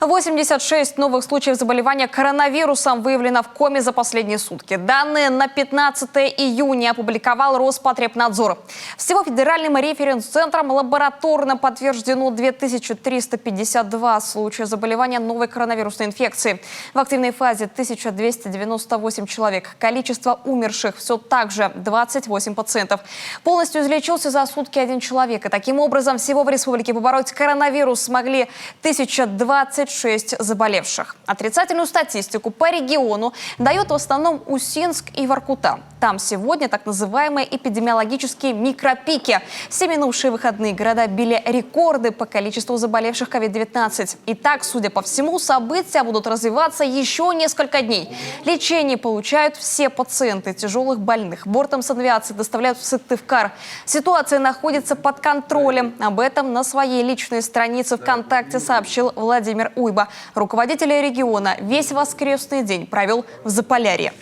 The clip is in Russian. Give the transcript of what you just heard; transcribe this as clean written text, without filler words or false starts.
86 новых случаев заболевания коронавирусом выявлено в Коми за последние сутки. Данные на 15 июня опубликовал Роспотребнадзор. Всего федеральным референс-центром лабораторно подтверждено 2352 случая заболевания новой коронавирусной инфекции. В активной фазе 1298 человек. Количество умерших все так же 28 пациентов. Полностью излечился за сутки 1 человек. И таким образом всего в республике побороть коронавирус смогли 1026 заболевших. Отрицательную статистику по региону дают в основном Усинск и Воркута. Там сегодня так называемые эпидемиологические микропики. Все минувшие выходные города били рекорды по количеству заболевших COVID-19. И так, судя по всему, события будут развиваться еще несколько дней. Лечение получают все пациенты тяжелых больных. Бортом санавиации доставляют в Сыктывкар. Ситуация находится под контролем. Об этом на своей личной странице ВКонтакте сообщил Владимир Уйба. Руководитель региона весь воскресный день провел в Заполярье.